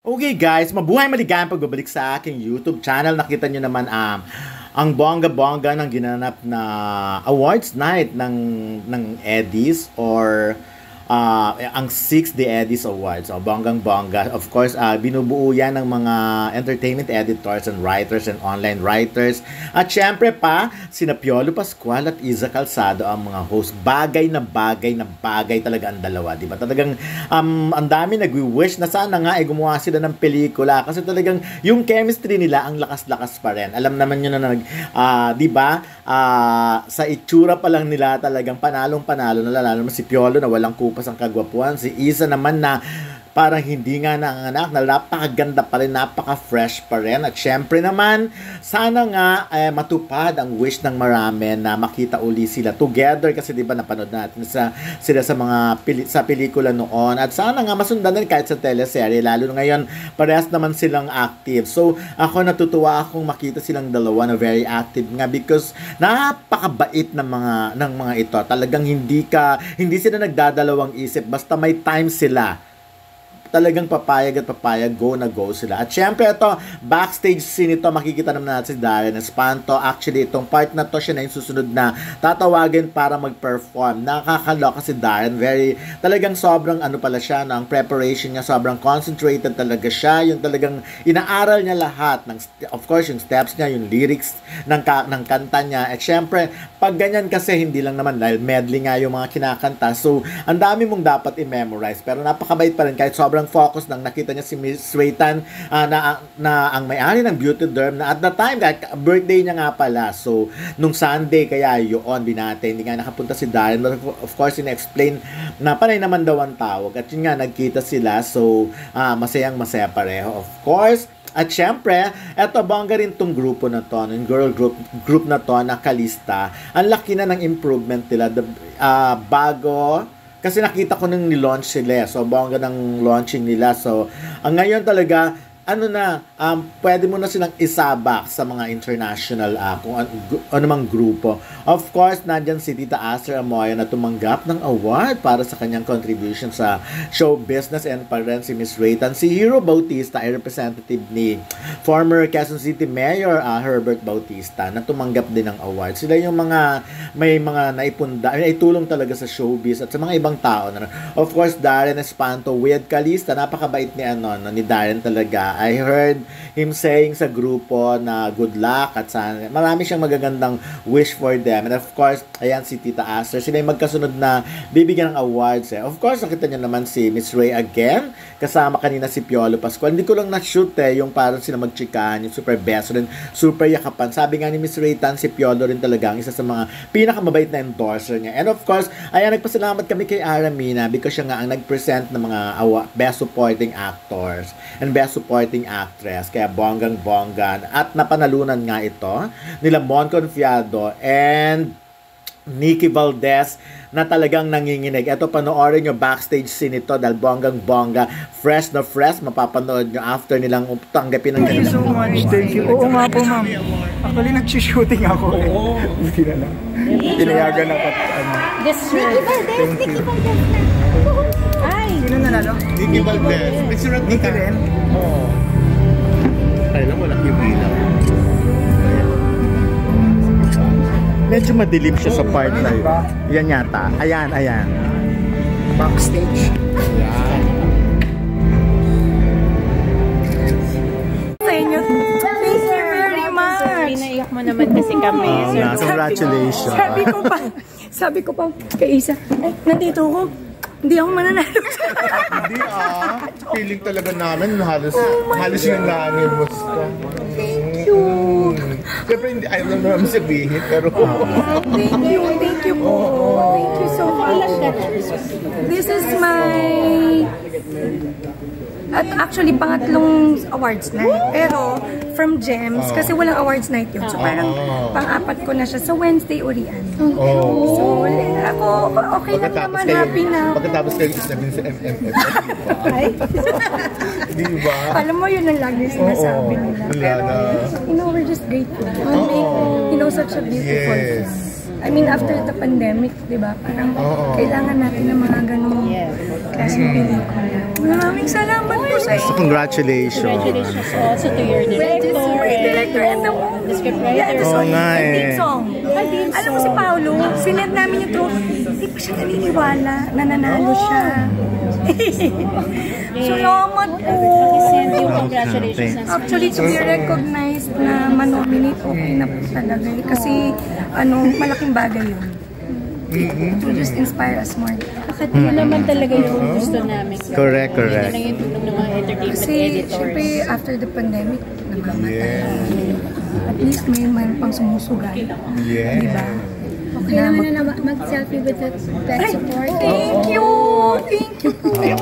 Okay guys, mabuhay maligayang pagbabalik sa aking YouTube channel. Nakita nyo naman ang bongga-bongga ng ginanap na awards night ng Eddies or ang 6th The Eddies Awards. So, bonggang-bongga. Of course, binubuo yan ng mga entertainment editors and writers and online writers. At syempre pa, sina Piolo Pascual at Iza Calzado ang mga host. Bagay na bagay talaga ang dalawa. Diba? Talagang ang dami nagwi-wish na sana nga gumawa sila ng pelikula. Kasi talagang yung chemistry nila ang lakas-lakas pa rin. Alam naman nyo na diba? Sa itsura pa lang nila talagang panalong-panalo. Lalo si Piolo na walang kupas ang kagwapuan. Si Iza naman na parang hindi nga nanganak, na napakaganda pa rin, napaka-fresh pa rin. At syempre naman, sana nga matupad ang wish ng marami na makita uli sila together kasi diba napanood natin sila sa mga sa pelikula noon. At sana nga masundan din kahit sa teleserye, lalo ngayon parehas naman silang active. So ako natutuwa akong makita silang dalawa na very active nga because napakabait ng mga ito. Talagang hindi sila nagdadalawang isip, basta may time sila. Talagang papayag at papayag, go na go sila. At syempre ito, backstage scene ito, makikita naman natin si Darren Espanto. Actually, itong part na to, siya na yung susunod na tatawagin para mag-perform. Nakakaloka si Darren. Talagang sobrang pala siya, ang preparation niya, sobrang concentrated talaga siya. Yung talagang inaaral niya lahat. Of course, yung steps niya, yung lyrics ng kanta niya. At syempre, pag ganyan kasi, hindi lang naman dahil medley nga yung mga kinakanta. So, ang dami mong dapat i-memorize. Pero napakabait pa rin kahit sobrang focus nang nakita niya si Miss Raytan na ang may-ari ng Beauty Derm na at the time, birthday niya nga pala. So, nung Sunday, kaya yun, binate. Hindi nga nakapunta si Darren. But of course, ina-explain na panay naman daw ang tawag. At yun nga, nagkita sila. So, masayang-masaya pareho. Of course, at syempre, eto bongga rin tong grupo na to, yung girl group na to, na Kalista. Ang laki na ng improvement nila. Bago, kasi nakita ko nung nilaunch sila. So, bongga ng launching nila. So, ngayon talaga, pwede mo na silang isabak sa mga international, kung anumang grupo. Of course, nandyan si Tita Aster Amoya na tumanggap ng award para sa kanyang contribution sa show business, and pa rin si Miss Raytan. Si Hero Bautista ay representative ni former Quezon City Mayor Herbert Bautista na tumanggap din ng award. Sila yung may mga naitulong talaga sa showbiz at sa mga ibang tao. Of course, Darren Espanto with Kalista, napakabait ni Darren talaga. I heard him saying sa grupo na good luck at sana marami siyang magagandang wish for them. And of course, ayan si Tita Aster. Sila yung magkasunod na bibigyan ng awards. Of course, nakita niyo naman si Miss Ray again. Kasama kanina si Piolo Pascual. Hindi ko lang na-shoot yung parang sila magchikan, yung super best rin, super yakapan. Sabi nga ni Miss Raytan, si Piolo rin talaga ang isa sa mga pinakamabait na endorser niya. And of course, ayan, nagpasalamat kami kay Aramina because siya nga ang nag-present ng mga best supporting actors and best supporting actress. Kaya bonggang-bonggan. At napanalunan nga ito nila Mon Confiado and Nikki Valdez na talagang nanginginig. Ito, panoorin nyo backstage scene ito dahil bonggang-bongga. Fresh na fresh. Mapapanood nyo after nilang tanggapin ng Thank you so much. Thank you. Oo nga po, ma'am. Actually, nag-shooting ako eh. Buti na lang. Pinayagan ako. This Nikki Valdez. Nikki Valdez na. Ay! Sino nanalo? Nikki Valdez. May surat Nikki rin? Oo. Tayo lang, wala yung bilang. Medyo madilim siya sa part na yun. Yan yata. Ayan. Backstage. Ayan. Sa inyo. Thank you very much. Pinaiyak mo naman kasi kami. Congratulations. Sabi ko pa kay Isa, nandito ako. Hindi ako mananalo. Hindi feeling talaga namin halos yung langit mo. Thank you. Siyempre hindi ayaw lang namin sabihin pero Thank you po. Thank you so much. This is my actually pangatlong awards night. Pero from Gems, kasi walang awards night yun. So parang pang-apat ko na siya sa Wednesday urian. So ako okay lang naman, happy na. Pagkatapos kayo isabihin sa MMF, di ba? Alam mo, yun ang lagi sinasabi nila. Pero, we're just grateful. We make, such a beautiful film. I mean, after the pandemic, di ba? Parang kailangan natin ng mga ganong klaseng pelikula. Maraming salamat po sa So, congratulations. Congratulations also to your director and the scriptwriter. Oo nga the eh. theme song. Alam mo si Paolo, sinend namin yung trophy. Hindi pa siya naniniwala na nanalo siya. Salamat po. Send you congratulations. Actually, to be recognized na manominate, okay na po talaga. Kasi, malaking bagay yun. It will just inspire us more. Bakit yun naman talaga yung gusto namin. Correct. Hindi lang yung tulong ng mga entertainment Kasi, editors. syempre, after the pandemic, namamatay. At least may man pang sumusugal. Yeah. Diba? Okay naman na mag-selfie with the best support. Thank you! Thank you!